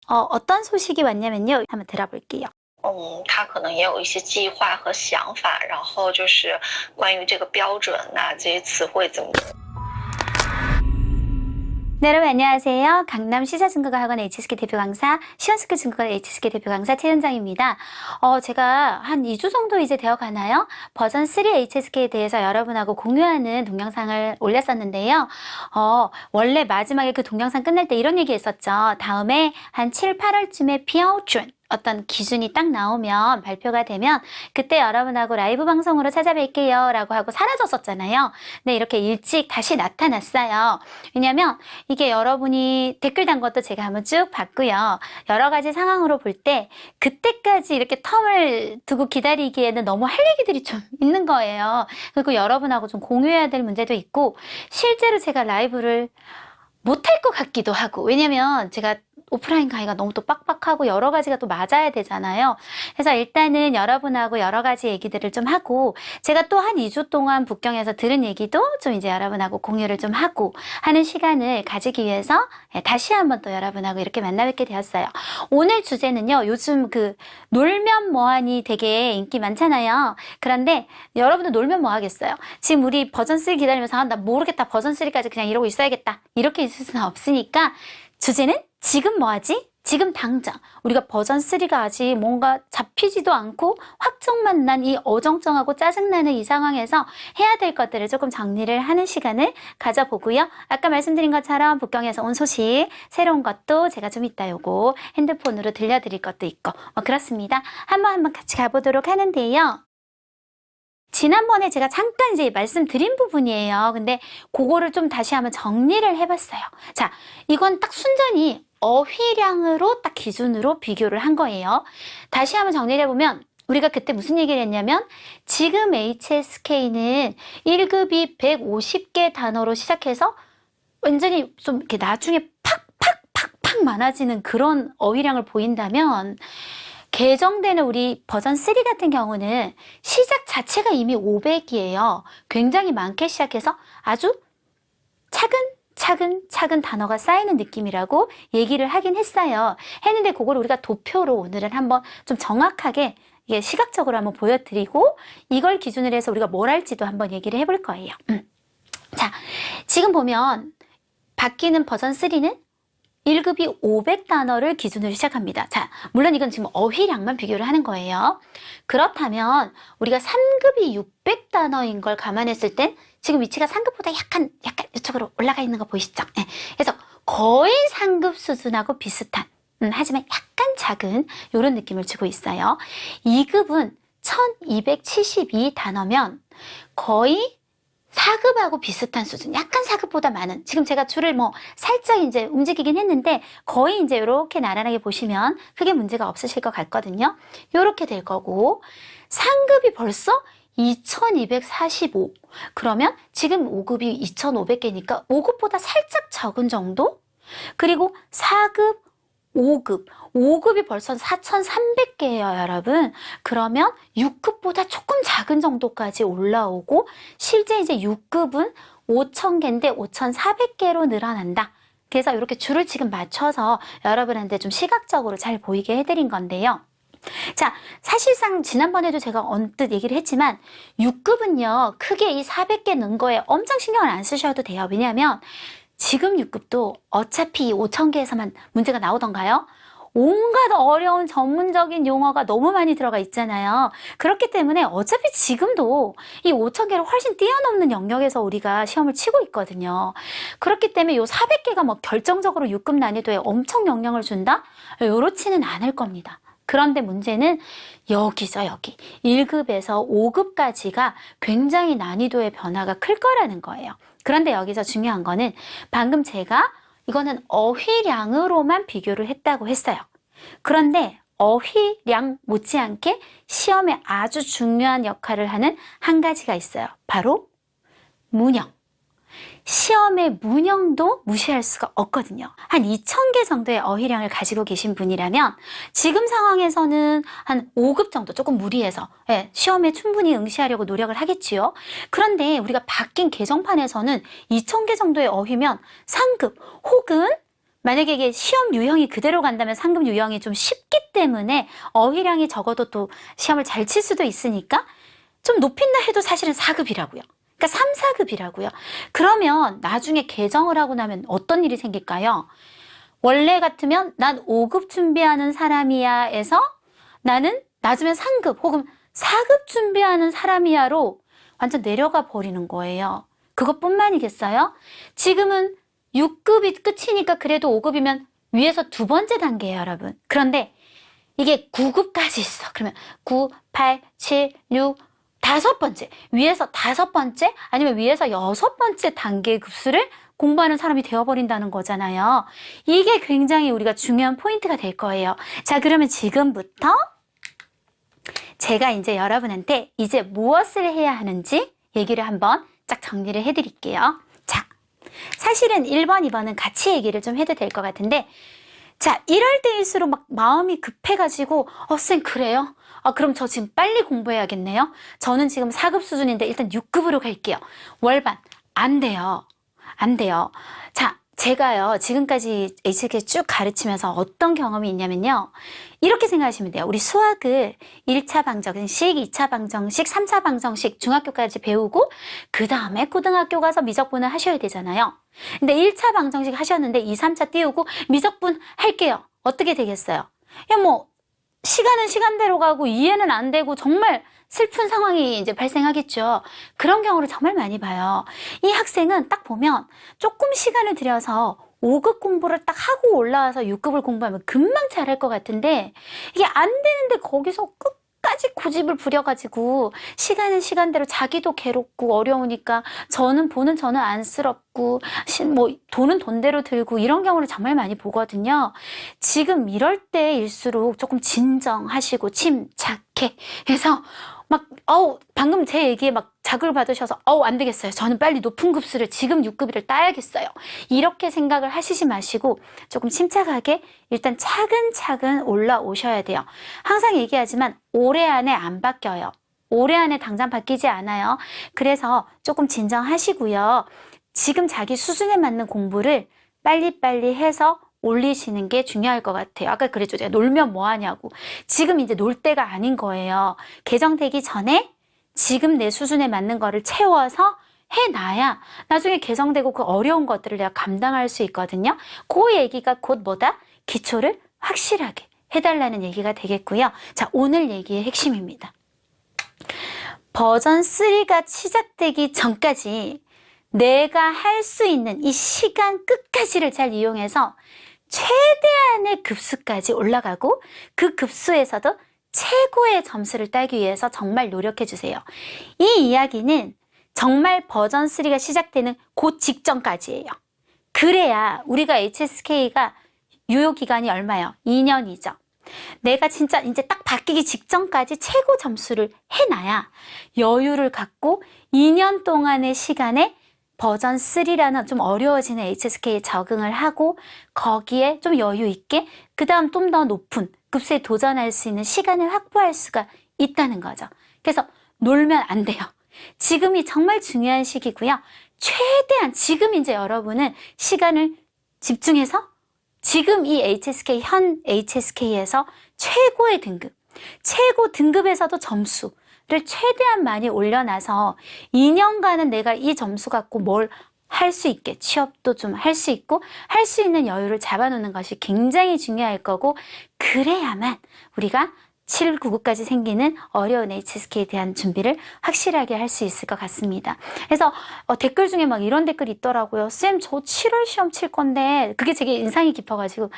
어떤 소식이 왔냐면요. 한번 들어볼게요. 他可能也有一些计划和想法，然后就是关于这个标准呐、这些词汇怎么 네, 여러분 안녕하세요. 강남 시사증거가학원 HSK 대표 강사, 시원스쿨 증거가 HSK 대표 강사 최은정입니다. 제가 한 2주 정도 이제 되어 가나요? 버전 3 HSK에 대해서 여러분하고 공유하는 동영상을 올렸었는데요. 원래 마지막에 그 동영상 끝날 때 이런 얘기 했었죠. 다음에 한 7, 8월쯤에 피아오준 어떤 기준이 딱 나오면 발표가 되면 그때 여러분하고 라이브 방송으로 찾아뵐게요 라고 하고 사라졌었잖아요. 근데 이렇게 일찍 다시 나타났어요. 왜냐면 이게 여러분이 댓글 단 것도 제가 한번 쭉 봤고요. 여러 가지 상황으로 볼 때 그때까지 이렇게 텀을 두고 기다리기에는 너무 할 얘기들이 좀 있는 거예요. 그리고 여러분하고 좀 공유해야 될 문제도 있고 실제로 제가 라이브를 못할 것 같기도 하고 왜냐면 제가 오프라인 강의가 너무 또 빡빡하고 여러 가지가 또 맞아야 되잖아요. 그래서 일단은 여러분하고 여러 가지 얘기들을 좀 하고 제가 또 한 2주 동안 북경에서 들은 얘기도 좀 이제 여러분하고 공유를 좀 하고 하는 시간을 가지기 위해서 다시 한번 또 여러분하고 이렇게 만나 뵙게 되었어요. 오늘 주제는요. 요즘 그 놀면 뭐하니 되게 인기 많잖아요. 그런데 여러분들 놀면 뭐 하겠어요? 지금 우리 버전 3 기다리면서 나 모르겠다. 버전 3까지 그냥 이러고 있어야겠다. 이렇게 있을 수는 없으니까 주제는 지금 뭐하지? 지금 당장 우리가 버전 3가 아직 뭔가 잡히지도 않고 확정만 난 이 어정쩡하고 짜증나는 이 상황에서 해야 될 것들을 조금 정리를 하는 시간을 가져보고요. 아까 말씀드린 것처럼 북경에서 온 소식 새로운 것도 제가 좀 이따 요거 핸드폰으로 들려드릴 것도 있고 그렇습니다. 한번 같이 가보도록 하는데요. 지난번에 제가 잠깐 이제 말씀드린 부분이에요. 근데 그거를 좀 다시 한번 정리를 해봤어요. 자, 이건 딱 순전히 어휘량으로 딱 기준으로 비교를 한 거예요. 다시 한번 정리를 해보면 우리가 그때 무슨 얘기를 했냐면 지금 HSK는 1급이 150개 단어로 시작해서 완전히 좀 이렇게 나중에 팍팍팍팍 많아지는 그런 어휘량을 보인다면 개정되는 우리 버전 3 같은 경우는 시작 자체가 이미 500이에요. 굉장히 많게 시작해서 아주 차근차근 단어가 쌓이는 느낌이라고 얘기를 하긴 했어요. 했는데 그걸 우리가 도표로 오늘은 한번 좀 정확하게 이게 시각적으로 한번 보여드리고 이걸 기준으로 해서 우리가 뭘 할지도 한번 얘기를 해볼 거예요. 자, 지금 보면 바뀌는 버전 3는 1급이 500단어를 기준으로 시작합니다. 자, 물론 이건 지금 어휘량만 비교를 하는 거예요. 그렇다면 우리가 3급이 600단어인 걸 감안했을 땐 지금 위치가 3급보다 약간 이쪽으로 올라가 있는 거 보이시죠? 네. 그래서 거의 3급 수준하고 비슷한 하지만 약간 작은 이런 느낌을 주고 있어요. 2급은 1272단어면 거의 4급하고 비슷한 수준, 약간 4급보다 많은, 지금 제가 줄을 뭐 살짝 이제 움직이긴 했는데 거의 이제 이렇게 나란하게 보시면 크게 문제가 없으실 것 같거든요. 이렇게 될 거고 3급이 벌써 2245. 그러면 지금 5급이 2500개니까 5급보다 살짝 적은 정도? 그리고 4급, 5급이 벌써 4300개예요, 여러분. 그러면 6급보다 조금 작은 정도까지 올라오고 실제 이제 6급은 5000개인데 5400개로 늘어난다. 그래서 이렇게 줄을 지금 맞춰서 여러분한테 좀 시각적으로 잘 보이게 해드린 건데요. 자, 사실상 지난번에도 제가 언뜻 얘기를 했지만 6급은요, 크게 이 400개 넣은 거에 엄청 신경을 안 쓰셔도 돼요. 왜냐하면 지금 6급도 어차피 5000개에서만 문제가 나오던가요? 온갖 어려운 전문적인 용어가 너무 많이 들어가 있잖아요. 그렇기 때문에 어차피 지금도 이 5000개를 훨씬 뛰어넘는 영역에서 우리가 시험을 치고 있거든요. 그렇기 때문에 이 400개가 뭐 결정적으로 6급 난이도에 엄청 영향을 준다? 이렇지는 않을 겁니다. 그런데 문제는 여기죠, 여기. 1급에서 5급까지가 굉장히 난이도의 변화가 클 거라는 거예요. 그런데 여기서 중요한 거는 방금 제가 이거는 어휘량으로만 비교를 했다고 했어요. 그런데 어휘량 못지않게 시험에 아주 중요한 역할을 하는 한 가지가 있어요. 바로 문형. 시험의 문형도 무시할 수가 없거든요. 한 2000개 정도의 어휘량을 가지고 계신 분이라면 지금 상황에서는 한 5급 정도 조금 무리해서 시험에 충분히 응시하려고 노력을 하겠지요. 그런데 우리가 바뀐 개정판에서는 2000개 정도의 어휘면 3급 혹은 만약에 이게 시험 유형이 그대로 간다면 상급 유형이 좀 쉽기 때문에 어휘량이 적어도 또 시험을 잘 칠 수도 있으니까 좀 높인다 해도 사실은 4급이라고요. 그러니까 3, 4급이라고요. 그러면 나중에 개정을 하고 나면 어떤 일이 생길까요? 원래 같으면 난 5급 준비하는 사람이야 에서 나는 낮으면 3급 혹은 4급 준비하는 사람이야로 완전 내려가 버리는 거예요. 그것뿐만이겠어요? 지금은 6급이 끝이니까 그래도 5급이면 위에서 두 번째 단계예요, 여러분. 그런데 이게 9급까지 있어. 그러면 9, 8, 7, 6, 다섯 번째. 위에서 다섯 번째 아니면 위에서 여섯 번째 단계의 급수를 공부하는 사람이 되어버린다는 거잖아요. 이게 굉장히 우리가 중요한 포인트가 될 거예요. 자, 그러면 지금부터 제가 이제 여러분한테 이제 무엇을 해야 하는지 얘기를 한번 쫙 정리를 해드릴게요. 자, 사실은 1번, 2번은 같이 얘기를 좀 해도 될 것 같은데, 자, 이럴 때일수록 막 마음이 급해가지고, 쌤, 그래요? 그럼 저 지금 빨리 공부해야겠네요? 저는 지금 4급 수준인데 일단 6급으로 갈게요. 월반. 안 돼요. 안 돼요. 자, 제가요, 지금까지 HSK 쭉 가르치면서 어떤 경험이 있냐면요. 이렇게 생각하시면 돼요. 우리 수학을 1차 방정식, 2차 방정식, 3차 방정식 중학교까지 배우고 그 다음에 고등학교 가서 미적분을 하셔야 되잖아요. 근데 1차 방정식 하셨는데 2, 3차 띄우고 미적분 할게요. 어떻게 되겠어요? 야, 뭐 시간은 시간대로 가고 이해는 안 되고 정말 슬픈 상황이 이제 발생하겠죠. 그런 경우를 정말 많이 봐요. 이 학생은 딱 보면 조금 시간을 들여서 5급 공부를 딱 하고 올라와서 6급을 공부하면 금방 잘할 것 같은데 이게 안 되는데 거기서 끝까지 고집을 부려가지고 시간은 시간대로 자기도 괴롭고 어려우니까 저는 안쓰럽고 뭐 돈은 돈대로 들고 이런 경우를 정말 많이 보거든요. 지금 이럴 때일수록 조금 진정하시고 침착해 해서 막 방금 제 얘기에 막 자극을 받으셔서 안 되겠어요. 저는 빨리 높은 급수를 지금 6급을 따야겠어요. 이렇게 생각을 하시지 마시고 조금 침착하게 일단 차근차근 올라오셔야 돼요. 항상 얘기하지만 올해 안에 안 바뀌어요. 올해 안에 당장 바뀌지 않아요. 그래서 조금 진정하시고요. 지금 자기 수준에 맞는 공부를 빨리빨리 해서 올리시는 게 중요할 것 같아요. 아까 그랬죠. 제가 놀면 뭐하냐고. 지금 이제 놀 때가 아닌 거예요. 개정되기 전에 지금 내 수준에 맞는 거를 채워서 해놔야 나중에 개정되고 그 어려운 것들을 내가 감당할 수 있거든요. 그 얘기가 곧 뭐다? 기초를 확실하게 해달라는 얘기가 되겠고요. 자, 오늘 얘기의 핵심입니다. 버전 3가 시작되기 전까지 내가 할 수 있는 이 시간 끝까지를 잘 이용해서 최대한의 급수까지 올라가고 그 급수에서도 최고의 점수를 따기 위해서 정말 노력해 주세요. 이 이야기는 정말 버전 3가 시작되는 그 직전까지예요. 그래야 우리가 HSK가 유효 기간이 얼마예요? 2년이죠. 내가 진짜 이제 딱 바뀌기 직전까지 최고 점수를 해놔야 여유를 갖고 2년 동안의 시간에 버전 3라는 좀 어려워지는 HSK에 적응을 하고 거기에 좀 여유 있게 그 다음 좀 더 높은 급수에 도전할 수 있는 시간을 확보할 수가 있다는 거죠. 그래서 놀면 안 돼요. 지금이 정말 중요한 시기고요. 최대한 지금 이제 여러분은 시간을 집중해서 지금 이 HSK, 현 HSK에서 최고의 등급, 최고 등급에서도 점수 를 최대한 많이 올려놔서 2년간은 내가 이 점수 갖고 뭘 할 수 있게 취업도 좀 할 수 있고 할 수 있는 여유를 잡아놓는 것이 굉장히 중요할 거고 그래야만 우리가 7, 9급까지 생기는 어려운 HSK에 대한 준비를 확실하게 할 수 있을 것 같습니다. 그래서 댓글 중에 막 이런 댓글이 있더라고요. 쌤, 저 7월 시험 칠 건데 그게 되게 인상이 깊어가지고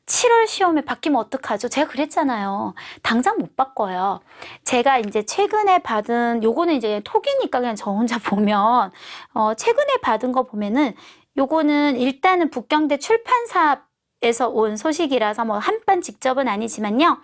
7월 시험에 바뀌면 어떡하죠? 제가 그랬잖아요. 당장 못 바꿔요. 제가 이제 최근에 받은 요거는 이제 톡이니까 그냥 저 혼자 보면 최근에 받은 거 보면은 요거는 일단은 북경대 출판사에서 온 소식이라서 뭐 한판 직접은 아니지만요.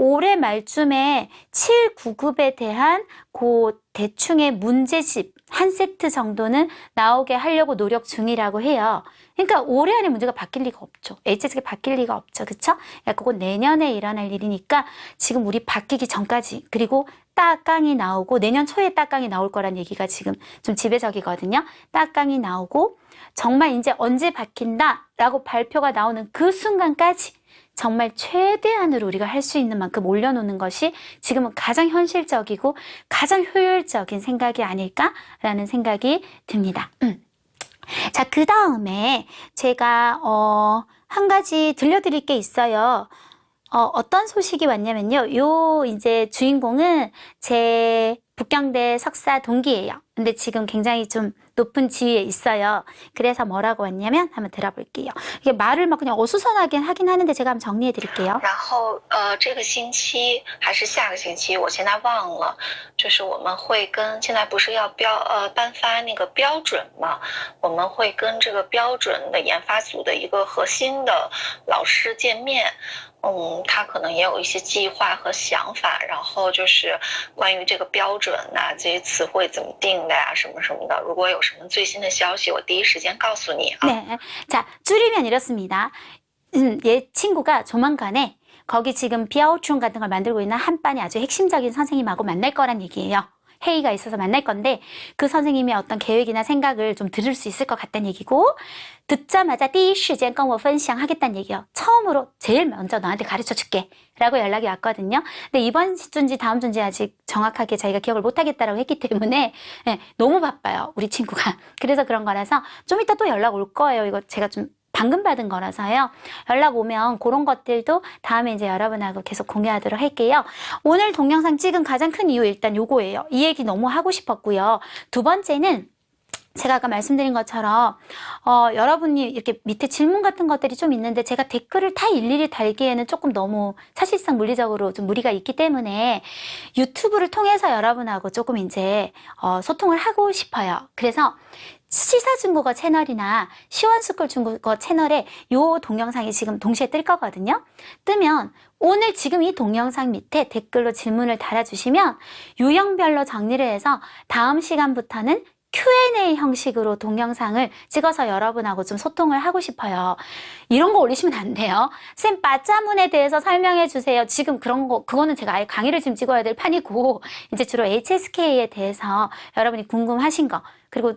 올해 말쯤에 7, 9급에 대한 그 대충의 문제집 한 세트 정도는 나오게 하려고 노력 중이라고 해요. 그러니까 올해 안에 문제가 바뀔 리가 없죠. HSK 바뀔 리가 없죠. 그쵸? 야, 그건 내년에 일어날 일이니까 지금 우리 바뀌기 전까지, 그리고 딱강이 나오고 내년 초에 딱강이 나올 거란 얘기가 지금 좀 지배적이거든요. 딱강이 나오고 정말 이제 언제 바뀐다라고 발표가 나오는 그 순간까지 정말 최대한으로 우리가 할 수 있는 만큼 올려놓는 것이 지금은 가장 현실적이고 가장 효율적인 생각이 아닐까라는 생각이 듭니다. 자, 그 다음에 제가 한 가지 들려드릴 게 있어요. 어떤 소식이 왔냐면요. 요 이제 주인공은 제 북경대 석사 동기예요. 근데 지금 굉장히 좀 높은 지위에 있어요. 그래서 뭐라고 왔냐면 한번 들어볼게요. 이게 말을 막 그냥 어수선하게 하긴 하는데 제가 한번 정리해 드릴게요. 然后这个星期还是下个星期，我现在忘了，就是我们会跟现在不是要颁发那个标准嘛，我们会跟这个标准的研发组的一个核心的老师见面。他可能也有一些计划和想法，然后就是关于这个标准呐、这些词汇怎么定的呀、什么什么的。如果有什么最新的消息，我第一时间告诉你啊。 네. 자, 줄이면 이렇습니다. 얘 친구가 조만간에 거기 지금 비아오춘 같은 걸 만들고 있는 한반이 아주 핵심적인 선생님하고 만날 거란 얘기예요. 회의가 있어서 만날 건데 그 선생님의 어떤 계획이나 생각을 좀 들을 수 있을 것 같다는 얘기고, 듣자마자 第一时间跟我分享하겠다는 얘기예요. 처음으로 제일 먼저 너한테 가르쳐 줄게 라고 연락이 왔거든요. 근데 이번 주인지 다음 주인지 아직 정확하게 자기가 기억을 못 하겠다라고 했기 때문에 너무 바빠요, 우리 친구가. 그래서 그런 거라서 좀 이따 또 연락 올 거예요. 이거 제가 좀 방금 받은 거라서요. 연락 오면 그런 것들도 다음에 이제 여러분하고 계속 공유하도록 할게요. 오늘 동영상 찍은 가장 큰 이유 일단 요거예요. 이 얘기 너무 하고 싶었고요. 두 번째는 제가 아까 말씀드린 것처럼 여러분이 이렇게 밑에 질문 같은 것들이 좀 있는데 제가 댓글을 다 일일이 달기에는 조금 너무 사실상 물리적으로 좀 무리가 있기 때문에 유튜브를 통해서 여러분하고 조금 이제 소통을 하고 싶어요. 그래서 시사중국어 채널이나 시원스쿨 중국어 채널에 요 동영상이 지금 동시에 뜰 거거든요. 뜨면 오늘 지금 이 동영상 밑에 댓글로 질문을 달아주시면 유형별로 정리를 해서 다음 시간부터는 Q&A 형식으로 동영상을 찍어서 여러분하고 좀 소통을 하고 싶어요. 이런 거 올리시면 안 돼요. 쌤, 빠짜문에 대해서 설명해 주세요. 지금 그런 거, 그거는 제가 아예 강의를 지금 찍어야 될 판이고, 이제 주로 HSK에 대해서 여러분이 궁금하신 거, 그리고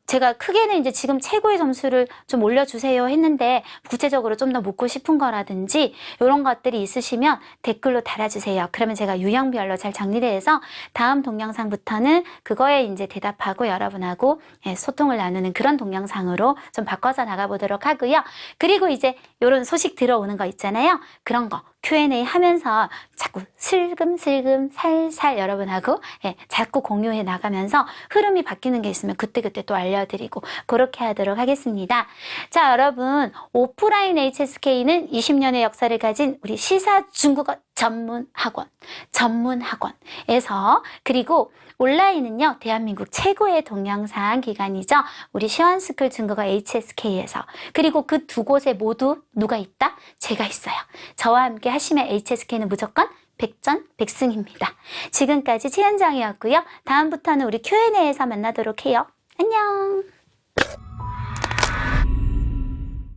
제가 크게는 이제 지금 최고의 점수를 좀 올려주세요 했는데 구체적으로 좀 더 묻고 싶은 거라든지 이런 것들이 있으시면 댓글로 달아주세요. 그러면 제가 유형별로 잘 정리를 해서 다음 동영상부터는 그거에 이제 대답하고 여러분하고 소통을 나누는 그런 동영상으로 좀 바꿔서 나가보도록 하고요. 그리고 이제 이런 소식 들어오는 거 있잖아요. 그런 거 Q&A 하면서 자꾸 슬금슬금 살살 여러분하고 자꾸 공유해 나가면서 흐름이 바뀌는 게 있으면 그때그때 또 알려드리고 그렇게 하도록 하겠습니다. 자, 여러분, 오프라인 HSK는 20년의 역사를 가진 우리 시사 중국어 전문학원에서, 그리고 온라인은요, 대한민국 최고의 동영상 기관이죠. 우리 시원스쿨 중국어 HSK에서. 그리고 그 두 곳에 모두 누가 있다? 제가 있어요. 저와 함께 하시면 HSK는 무조건 100전 100승입니다. 지금까지 최현정이었고요. 다음부터는 우리 Q&A에서 만나도록 해요. 안녕.